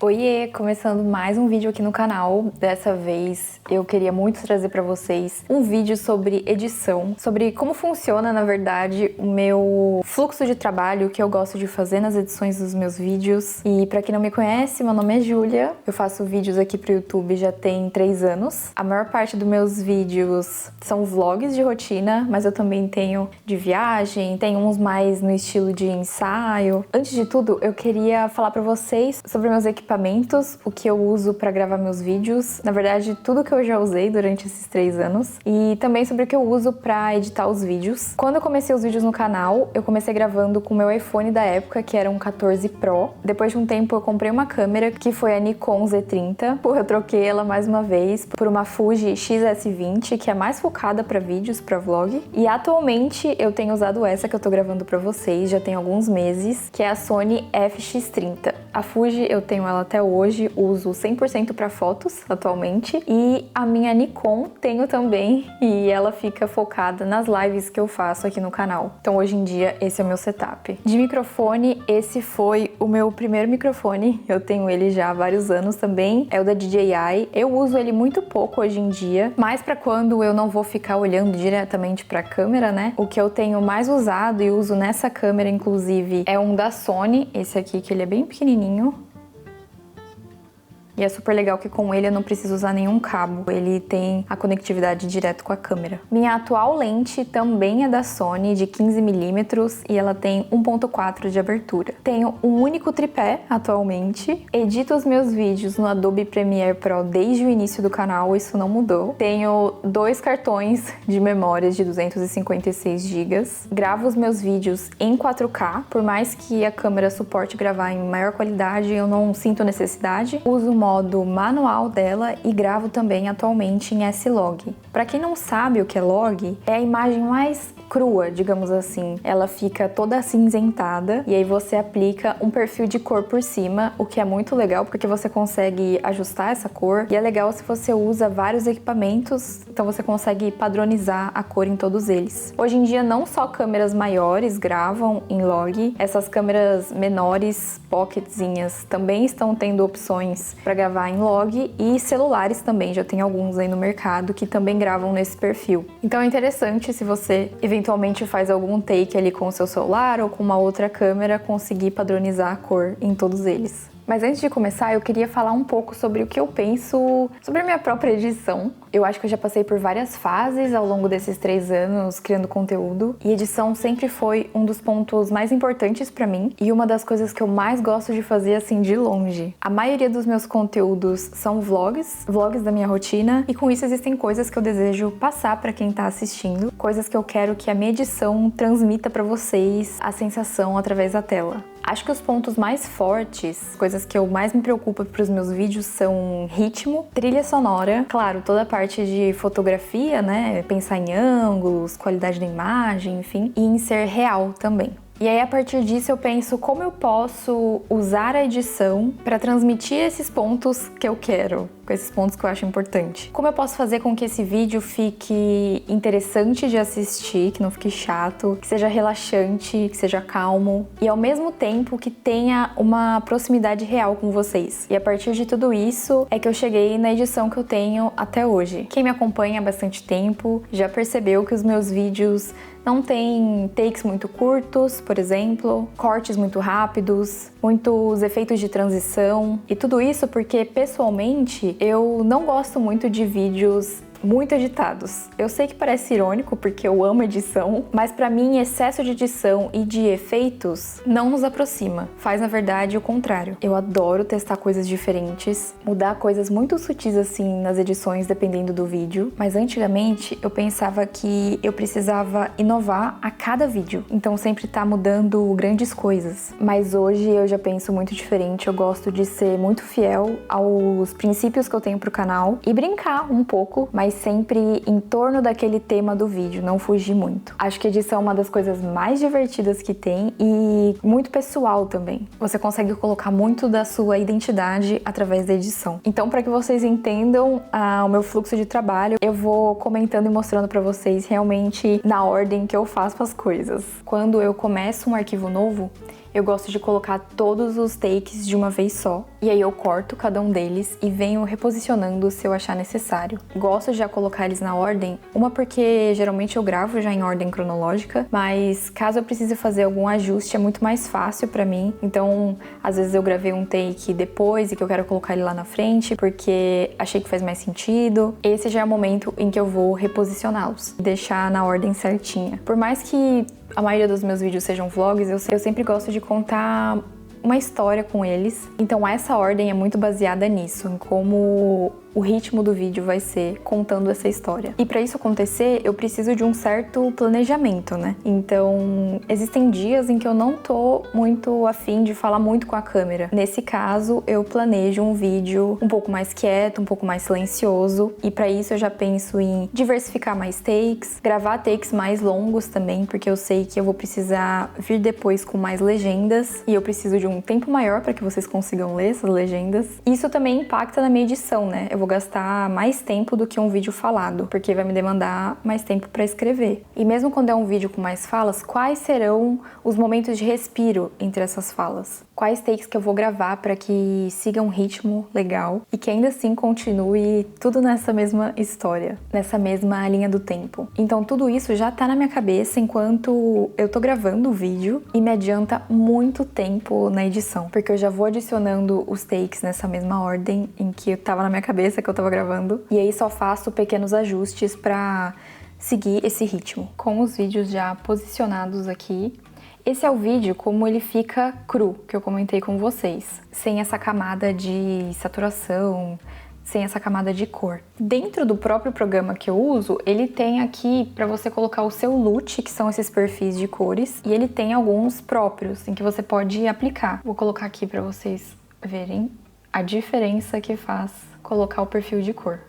Oiê, começando mais um vídeo aqui no canal. Dessa vez eu queria muito trazer pra vocês um vídeo sobre edição, sobre como funciona, na verdade, o meu fluxo de trabalho, o que eu gosto de fazer nas edições dos meus vídeos. E pra quem não me conhece, meu nome é Júlia, eu faço vídeos aqui pro YouTube já tem 3 anos. A maior parte dos meus vídeos são vlogs de rotina, mas eu também tenho de viagem, tenho uns mais no estilo de ensaio. Antes de tudo, eu queria falar pra vocês sobre meus equipamentos, o que eu uso para gravar meus vídeos, na verdade tudo que eu já usei durante esses 3 anos, e também sobre o que eu uso para editar os vídeos. Quando eu comecei os vídeos no canal, eu comecei gravando com o meu iPhone da época, que era um 14 Pro. Depois de um tempo eu comprei uma câmera, que foi a Nikon Z30, eu troquei ela mais uma vez por uma Fuji XS20, que é mais focada para vídeos, para vlog, e atualmente eu tenho usado essa que eu tô gravando para vocês, já tem alguns meses, que é a Sony FX30. A Fuji eu tenho ela até hoje, uso 100% para fotos atualmente, e a minha Nikon tenho também, e ela fica focada nas lives que eu faço aqui no canal. Então hoje em dia esse é o meu setup. De microfone, esse foi o meu primeiro microfone, eu tenho ele já há vários anos também, é o da DJI. Eu uso ele muito pouco hoje em dia, mas para quando eu não vou ficar olhando diretamente para a câmera, né? O que eu tenho mais usado e uso nessa câmera inclusive é um da Sony, esse aqui que ele é bem pequenininho. E é super legal que com ele eu não preciso usar nenhum cabo, ele tem a conectividade direto com a câmera. Minha atual lente também é da Sony, de 15mm, e ela tem 1.4 de abertura. Tenho um único tripé atualmente, edito os meus vídeos no Adobe Premiere Pro desde o início do canal, isso não mudou. Tenho 2 cartões de memória de 256 GB, gravo os meus vídeos em 4K, por mais que a câmera suporte gravar em maior qualidade, eu não sinto necessidade. Uso o modo manual dela e gravo também atualmente em S-Log. Para quem não sabe o que é log, é a imagem mais crua, digamos assim. Ela fica toda acinzentada e aí você aplica um perfil de cor por cima, o que é muito legal porque você consegue ajustar essa cor, e é legal se você usa vários equipamentos, então você consegue padronizar a cor em todos eles. Hoje em dia não só câmeras maiores gravam em log, essas câmeras menores, pocketzinhas, também estão tendo opções para gravar em log, e celulares também, já tem alguns aí no mercado que também gravam nesse perfil. Então é interessante se você eventualmente faz algum take ali com o seu celular ou com uma outra câmera, conseguir padronizar a cor em todos eles. Mas antes de começar, eu queria falar um pouco sobre o que eu penso sobre a minha própria edição. Eu acho que eu já passei por várias fases ao longo desses 3 anos criando conteúdo, e edição sempre foi um dos pontos mais importantes pra mim e uma das coisas que eu mais gosto de fazer assim de longe. A maioria dos meus conteúdos são vlogs da minha rotina, e com isso existem coisas que eu desejo passar pra quem tá assistindo, coisas que eu quero que a minha edição transmita pra vocês a sensação através da tela. Acho que os pontos mais fortes, coisas que eu mais me preocupo para os meus vídeos são ritmo, trilha sonora, claro, toda a parte de fotografia, né, pensar em ângulos, qualidade da imagem, enfim, e em ser real também. E aí, a partir disso, eu penso como eu posso usar a edição para transmitir esses pontos que eu quero, com esses pontos que eu acho importante. Como eu posso fazer com que esse vídeo fique interessante de assistir, que não fique chato, que seja relaxante, que seja calmo, e ao mesmo tempo que tenha uma proximidade real com vocês. E a partir de tudo isso é que eu cheguei na edição que eu tenho até hoje. Quem me acompanha há bastante tempo já percebeu que os meus vídeos não tem takes muito curtos, por exemplo, cortes muito rápidos, muitos efeitos de transição, e tudo isso porque, pessoalmente, eu não gosto muito de vídeos muito editados. Eu sei que parece irônico porque eu amo edição, mas pra mim excesso de edição e de efeitos não nos aproxima. Faz, na verdade, o contrário. Eu adoro testar coisas diferentes, mudar coisas muito sutis assim nas edições dependendo do vídeo, mas antigamente eu pensava que eu precisava inovar a cada vídeo, então sempre tá mudando grandes coisas. Mas hoje eu já penso muito diferente, eu gosto de ser muito fiel aos princípios que eu tenho pro canal e brincar um pouco, mas sempre em torno daquele tema do vídeo, não fugir muito. Acho que edição é uma das coisas mais divertidas que tem e muito pessoal também. Você consegue colocar muito da sua identidade através da edição. Então, para que vocês entendam o meu fluxo de trabalho, eu vou comentando e mostrando para vocês realmente na ordem que eu faço as coisas. Quando eu começo um arquivo novo, eu gosto de colocar todos os takes de uma vez só. E aí eu corto cada um deles e venho reposicionando se eu achar necessário. Gosto de já colocar eles na ordem, uma porque geralmente eu gravo já em ordem cronológica, mas caso eu precise fazer algum ajuste é muito mais fácil pra mim. Então, às vezes eu gravei um take depois e que eu quero colocar ele lá na frente porque achei que faz mais sentido. Esse já é o momento em que eu vou reposicioná-los, deixar na ordem certinha. Por mais que a maioria dos meus vídeos sejam vlogs, eu sempre gosto de contar uma história com eles. Então essa ordem é muito baseada nisso, em como o ritmo do vídeo vai ser contando essa história. E para isso acontecer, eu preciso de um certo planejamento, né? Então, existem dias em que eu não tô muito afim de falar muito com a câmera. Nesse caso, eu planejo um vídeo um pouco mais quieto, um pouco mais silencioso, e para isso eu já penso em diversificar mais takes, gravar takes mais longos também, porque eu sei que eu vou precisar vir depois com mais legendas, e eu preciso de um tempo maior para que vocês consigam ler essas legendas. Isso também impacta na minha edição, né? Eu vou gastar mais tempo do que um vídeo falado, porque vai me demandar mais tempo para escrever. E mesmo quando é um vídeo com mais falas, quais serão os momentos de respiro entre essas falas? Quais takes que eu vou gravar para que siga um ritmo legal e que ainda assim continue tudo nessa mesma história, nessa mesma linha do tempo. Então tudo isso já tá na minha cabeça enquanto eu tô gravando o vídeo e me adianta muito tempo na edição, porque eu já vou adicionando os takes nessa mesma ordem em que eu tava na minha cabeça que eu tava gravando, e aí só faço pequenos ajustes pra seguir esse ritmo. Com os vídeos já posicionados aqui, esse é o vídeo como ele fica cru, que eu comentei com vocês, sem essa camada de saturação, sem essa camada de cor. Dentro do próprio programa que eu uso, ele tem aqui para você colocar o seu LUT, que são esses perfis de cores, e ele tem alguns próprios em que você pode aplicar. Vou colocar aqui para vocês verem a diferença que faz colocar o perfil de cor.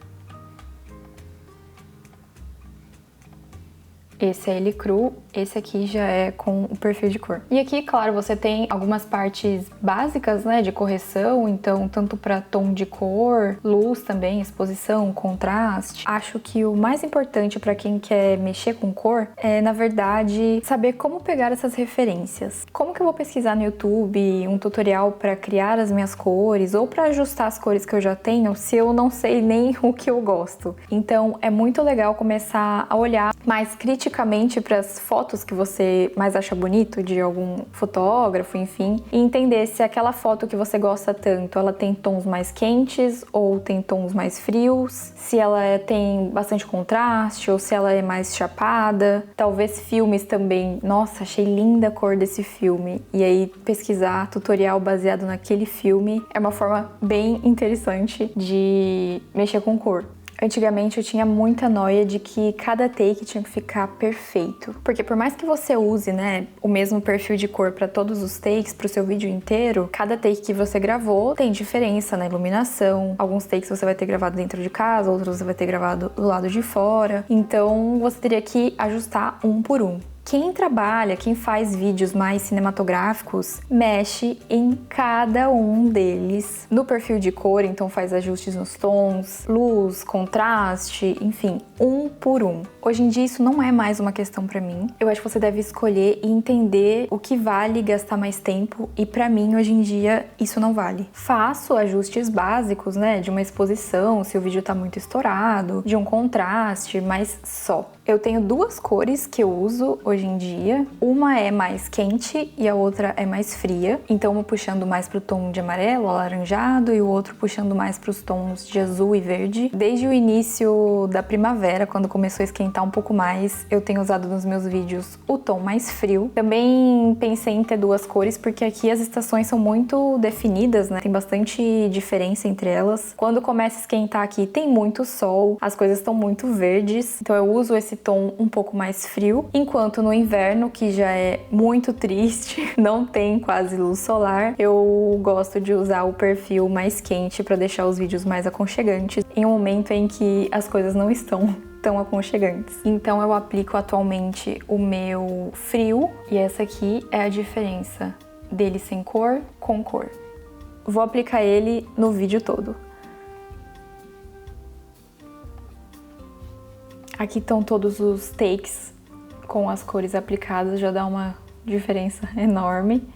Esse é ele cru, esse aqui já é com o perfil de cor. E aqui, claro, você tem algumas partes básicas, né, de correção, então tanto para tom de cor, luz também, exposição, contraste. Acho que o mais importante para quem quer mexer com cor é, na verdade, saber como pegar essas referências. Como que eu vou pesquisar no YouTube um tutorial para criar as minhas cores ou para ajustar as cores que eu já tenho se eu não sei nem o que eu gosto? Então, é muito legal começar a olhar mais criticamente para as fotos que você mais acha bonito de algum fotógrafo, enfim, e entender se aquela foto que você gosta tanto, ela tem tons mais quentes ou tem tons mais frios, se ela tem bastante contraste ou se ela é mais chapada. Talvez filmes também. Nossa, achei linda a cor desse filme. E aí pesquisar tutorial baseado naquele filme é uma forma bem interessante de mexer com cor. Antigamente eu tinha muita noia de que cada take tinha que ficar perfeito. Porque por mais que você use, né, o mesmo perfil de cor para todos os takes, pro seu vídeo inteiro, cada take que você gravou tem diferença na iluminação. Alguns takes você vai ter gravado dentro de casa, outros você vai ter gravado do lado de fora. Então você teria que ajustar um por um. Quem trabalha, quem faz vídeos mais cinematográficos, mexe em cada um deles no perfil de cor, então faz ajustes nos tons, luz, contraste, enfim, um por um. Hoje em dia isso não é mais uma questão pra mim. Eu acho que você deve escolher e entender o que vale gastar mais tempo, e pra mim hoje em dia isso não vale. Faço ajustes básicos, né, de uma exposição, se o vídeo tá muito estourado, de um contraste, mas só. Eu tenho duas cores que eu uso hoje em dia. Uma é mais quente e a outra é mais fria. Então, uma puxando mais pro tom de amarelo, alaranjado, e o outro puxando mais pros tons de azul e verde. Desde o início da primavera, quando começou a esquentar um pouco mais, eu tenho usado nos meus vídeos o tom mais frio. Também pensei em ter duas cores, porque aqui as estações são muito definidas, né? Tem bastante diferença entre elas. Quando começa a esquentar aqui, tem muito sol, as coisas estão muito verdes. Então, eu uso esse tom um pouco mais frio, enquanto no inverno, que já é muito triste, não tem quase luz solar, eu gosto de usar o perfil mais quente para deixar os vídeos mais aconchegantes em um momento em que as coisas não estão tão aconchegantes. Então eu aplico atualmente o meu frio, e essa aqui é a diferença dele sem cor com cor. Vou aplicar ele no vídeo todo. Aqui estão todos os takes com as cores aplicadas, já dá uma diferença enorme.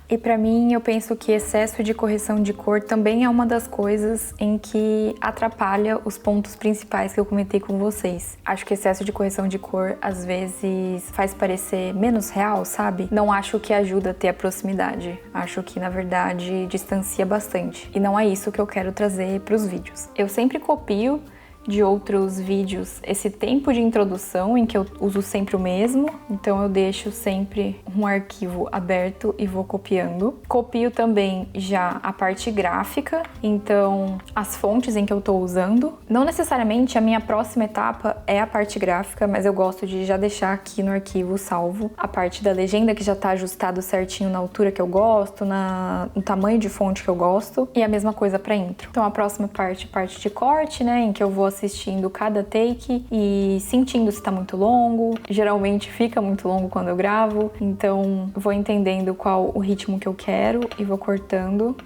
E pra mim, eu penso que excesso de correção de cor também é uma das coisas em que atrapalha os pontos principais que eu comentei com vocês. Acho que excesso de correção de cor às vezes faz parecer menos real, sabe? Não acho que ajuda a ter a proximidade. Acho que, na verdade, distancia bastante. E não é isso que eu quero trazer pros vídeos. Eu sempre copio de outros vídeos esse tempo de introdução em que eu uso sempre o mesmo, então eu deixo sempre um arquivo aberto e vou copiando. Copio também já a parte gráfica, então as fontes em que eu tô usando. Não necessariamente a minha próxima etapa é a parte gráfica, mas eu gosto de já deixar aqui no arquivo salvo a parte da legenda que já tá ajustado certinho na altura que eu gosto, no tamanho de fonte que eu gosto, e a mesma coisa pra intro. Então a próxima parte de corte, né, em que eu vou assistindo cada take e sentindo se tá muito longo. Geralmente fica muito longo quando eu gravo, então vou entendendo qual o ritmo que eu quero e vou cortando.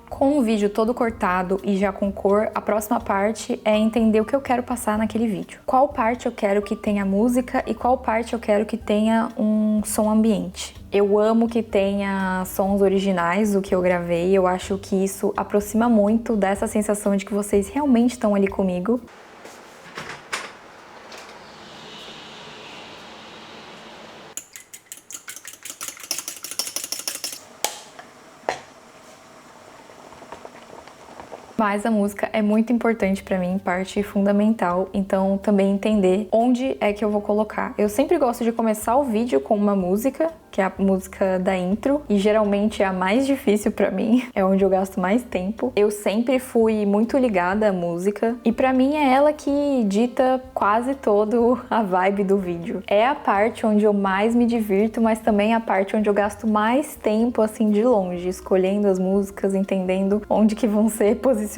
Com o vídeo todo cortado e já com cor, a próxima parte é entender o que eu quero passar naquele vídeo. Qual parte eu quero que tenha música e qual parte eu quero que tenha um som ambiente. Eu amo que tenha sons originais do que eu gravei, eu acho que isso aproxima muito dessa sensação de que vocês realmente estão ali comigo. Mas a música é muito importante pra mim, parte fundamental, então também entender onde é que eu vou colocar. Eu sempre gosto de começar o vídeo com uma música, que é a música da intro, e geralmente é a mais difícil pra mim, é onde eu gasto mais tempo. Eu sempre fui muito ligada à música, e pra mim é ela que dita quase todo a vibe do vídeo. É a parte onde eu mais me divirto, mas também a parte onde eu gasto mais tempo, assim, de longe, escolhendo as músicas, entendendo onde que vão ser posicionadas.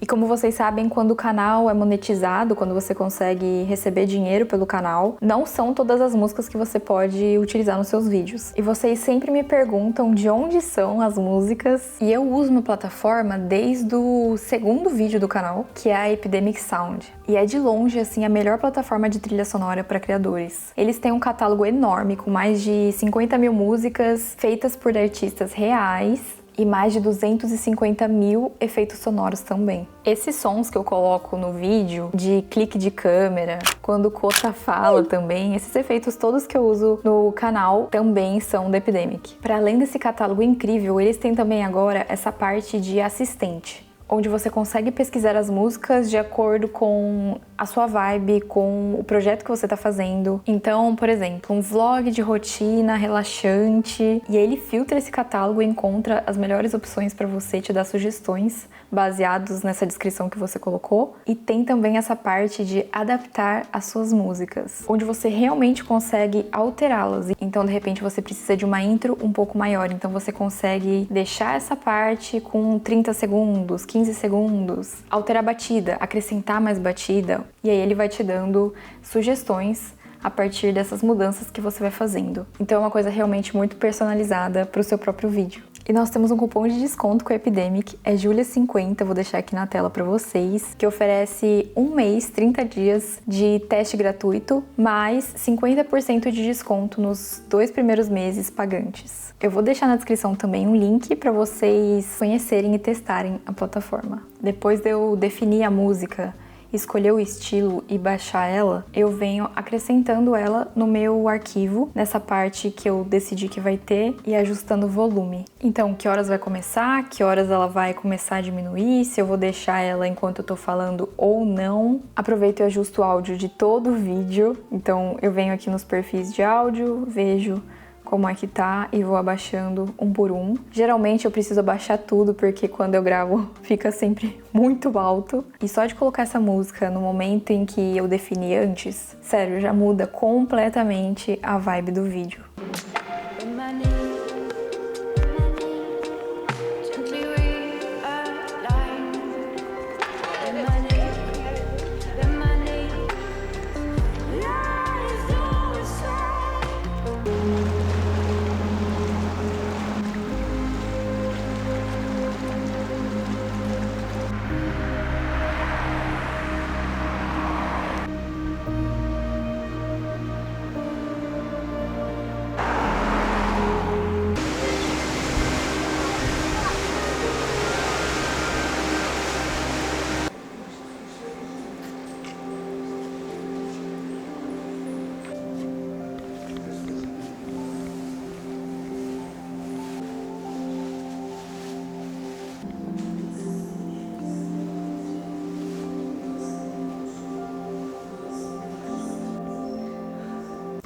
E como vocês sabem, quando o canal é monetizado, quando você consegue receber dinheiro pelo canal, não são todas as músicas que você pode utilizar nos seus vídeos. E vocês sempre me perguntam de onde são as músicas, e eu uso uma plataforma desde o segundo vídeo do canal, que é a Epidemic Sound. E é de longe, assim, a melhor plataforma de trilha sonora para criadores. Eles têm um catálogo enorme, com mais de 50 mil músicas feitas por artistas reais, e mais de 250 mil efeitos sonoros também. Esses sons que eu coloco no vídeo, de clique de câmera, quando o Kota fala também, esses efeitos todos que eu uso no canal também são da Epidemic. Para além desse catálogo incrível, eles têm também agora essa parte de assistente, onde você consegue pesquisar as músicas de acordo com a sua vibe, com o projeto que você tá fazendo. Então, por exemplo, um vlog de rotina relaxante, e ele filtra esse catálogo e encontra as melhores opções para você, te dar sugestões baseados nessa descrição que você colocou. E tem também essa parte de adaptar as suas músicas, onde você realmente consegue alterá-las. Então, de repente, você precisa de uma intro um pouco maior, então você consegue deixar essa parte com 30 segundos, 15 segundos, alterar a batida, acrescentar mais batida, e aí ele vai te dando sugestões a partir dessas mudanças que você vai fazendo. Então é uma coisa realmente muito personalizada para o seu próprio vídeo. E nós temos um cupom de desconto com a Epidemic, é Julia50, vou deixar aqui na tela para vocês, que oferece 1 mês, 30 dias de teste gratuito, mais 50% de desconto nos 2 primeiros meses pagantes. Eu vou deixar na descrição também um link para vocês conhecerem e testarem a plataforma. Depois de eu definir a música, escolher o estilo e baixar ela, eu venho acrescentando ela no meu arquivo, nessa parte que eu decidi que vai ter, e ajustando o volume. Então, que horas vai começar, que horas ela vai começar a diminuir, se eu vou deixar ela enquanto eu tô falando ou não. Aproveito e ajusto o áudio de todo o vídeo, então eu venho aqui nos perfis de áudio, vejo como é que tá e vou abaixando um por um. Geralmente eu preciso abaixar tudo porque quando eu gravo fica sempre muito alto. E só de colocar essa música no momento em que eu defini antes, sério, já muda completamente a vibe do vídeo.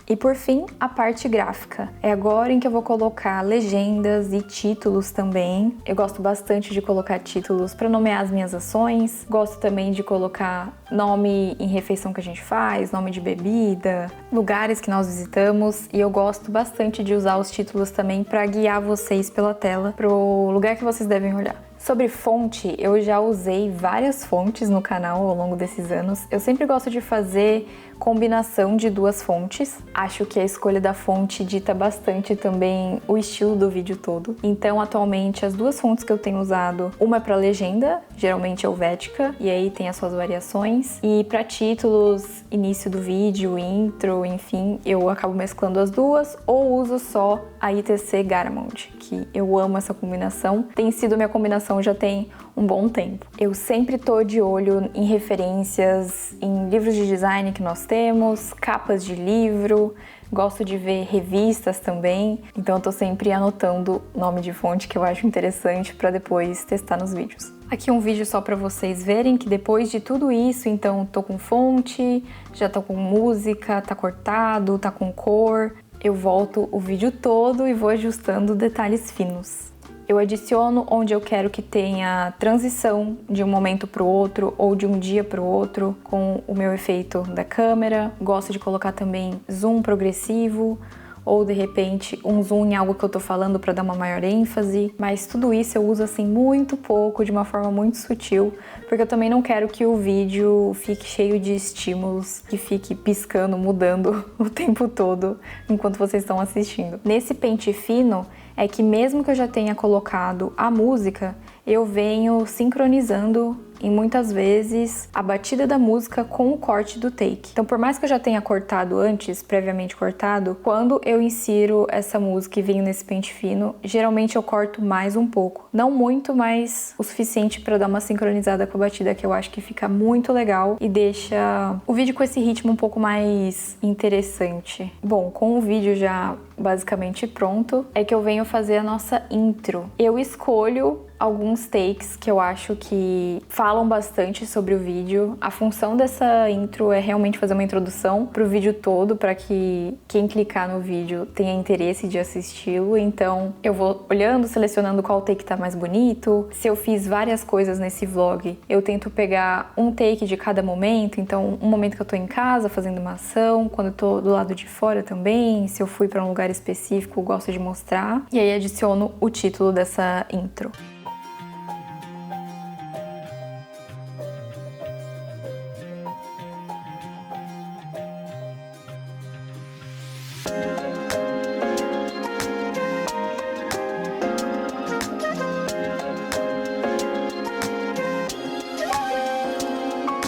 E por fim, a parte gráfica. É agora em que eu vou colocar legendas e títulos também. Eu gosto bastante de colocar títulos para nomear as minhas ações. Gosto também de colocar nome em refeição que a gente faz, nome de bebida, lugares que nós visitamos. E eu gosto bastante de usar os títulos também para guiar vocês pela tela pro lugar que vocês devem olhar. Sobre fonte, eu já usei várias fontes no canal ao longo desses anos. Eu sempre gosto de fazer combinação de duas fontes. Acho que a escolha da fonte dita bastante também o estilo do vídeo todo. Então, atualmente, as duas fontes que eu tenho usado, uma é para legenda, geralmente é Helvética, e aí tem as suas variações. E para títulos, início do vídeo, intro, enfim, eu acabo mesclando as duas ou uso só a ITC Garamond, que eu amo essa combinação. Tem sido minha combinação já tem um bom tempo. Eu sempre tô de olho em referências, em livros de design que nós temos, capas de livro, gosto de ver revistas também, então eu tô sempre anotando nome de fonte que eu acho interessante para depois testar nos vídeos. Aqui um vídeo só para vocês verem que depois de tudo isso, então tô com fonte, já tô com música, tá cortado, tá com cor. Eu volto o vídeo todo e vou ajustando detalhes finos. Eu adiciono onde eu quero que tenha transição de um momento para o outro ou de um dia para o outro com o meu efeito da câmera. Gosto de colocar também zoom progressivo ou de repente um zoom em algo que eu tô falando para dar uma maior ênfase, mas tudo isso eu uso assim muito pouco, de uma forma muito sutil, porque eu também não quero que o vídeo fique cheio de estímulos, que fique piscando, mudando o tempo todo enquanto vocês estão assistindo. Nesse pente fino é que mesmo que eu já tenha colocado a música, eu venho sincronizando e muitas vezes a batida da música com o corte do take. Então, por mais que eu já tenha cortado antes, previamente cortado, quando eu insiro essa música e venho nesse pente fino, geralmente eu corto mais um pouco. Não muito, mas o suficiente para dar uma sincronizada com a batida, que eu acho que fica muito legal e deixa o vídeo com esse ritmo um pouco mais interessante. Bom, com o vídeo já basicamente pronto, é que eu venho fazer a nossa intro. Eu escolho alguns takes que eu acho que falam bastante sobre o vídeo. A função dessa intro é realmente fazer uma introdução pro vídeo todo, para que quem clicar no vídeo tenha interesse de assisti-lo. Então eu vou olhando, selecionando qual take tá mais bonito. Se eu fiz várias coisas nesse vlog, eu tento pegar um take de cada momento. Então, um momento que eu tô em casa fazendo uma ação, quando eu tô do lado de fora também, se eu fui para um lugar específico, eu gosto de mostrar. E aí adiciono o título dessa intro.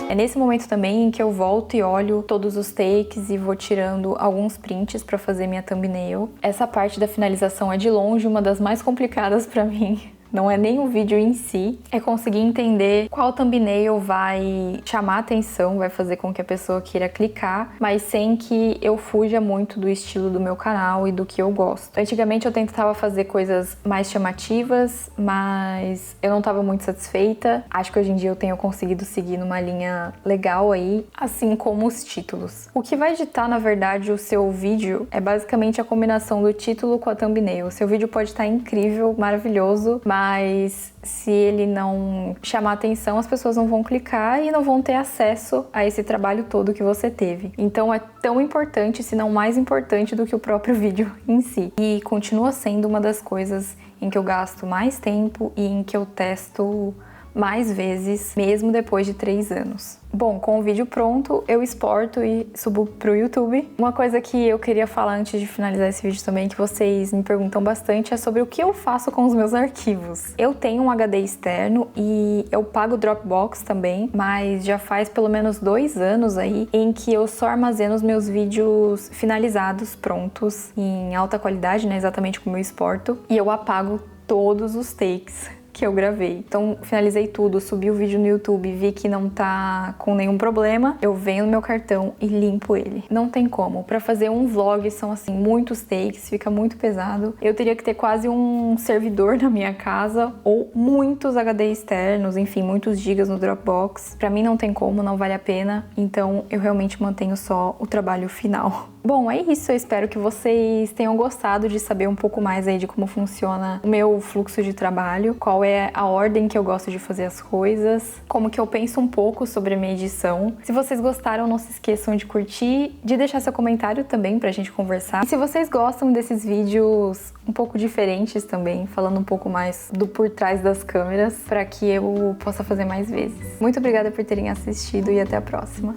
É nesse momento também em que eu volto e olho todos os takes e vou tirando alguns prints para fazer minha thumbnail. Essa parte da finalização é de longe uma das mais complicadas para mim. Não é nem o vídeo em si, é conseguir entender qual thumbnail vai chamar a atenção, vai fazer com que a pessoa queira clicar, mas sem que eu fuja muito do estilo do meu canal e do que eu gosto. Antigamente eu tentava fazer coisas mais chamativas, mas eu não estava muito satisfeita. Acho que hoje em dia eu tenho conseguido seguir numa linha legal aí, assim como os títulos. O que vai ditar, na verdade, o seu vídeo é basicamente a combinação do título com a thumbnail. O seu vídeo pode estar incrível, maravilhoso, mas se ele não chamar atenção, as pessoas não vão clicar e não vão ter acesso a esse trabalho todo que você teve. Então é tão importante, se não mais importante do que o próprio vídeo em si. E continua sendo uma das coisas em que eu gasto mais tempo e em que eu testo mais vezes, mesmo depois de 3 anos. Bom, com o vídeo pronto, eu exporto e subo pro YouTube. Uma coisa que eu queria falar antes de finalizar esse vídeo também, que vocês me perguntam bastante, é sobre o que eu faço com os meus arquivos. Eu tenho um HD externo e eu pago o Dropbox também, mas já faz pelo menos 2 anos aí em que eu só armazeno os meus vídeos finalizados, prontos, em alta qualidade, né, exatamente como eu exporto, e eu apago todos os takes que eu gravei. Então, finalizei tudo, subi o vídeo no YouTube, vi que não tá com nenhum problema, eu venho no meu cartão e limpo ele. Não tem como. Pra fazer um vlog são, assim, muitos takes, fica muito pesado. Eu teria que ter quase um servidor na minha casa ou muitos HD externos, enfim, muitos gigas no Dropbox. Pra mim não tem como, não vale a pena. Então, eu realmente mantenho só o trabalho final. Bom, é isso. Eu espero que vocês tenham gostado de saber um pouco mais aí de como funciona o meu fluxo de trabalho, qual é a ordem que eu gosto de fazer as coisas, como que eu penso um pouco sobre a minha edição. Se vocês gostaram, não se esqueçam de curtir, de deixar seu comentário também pra gente conversar. E se vocês gostam desses vídeos um pouco diferentes também, falando um pouco mais do por trás das câmeras, para que eu possa fazer mais vezes. Muito obrigada por terem assistido e até a próxima.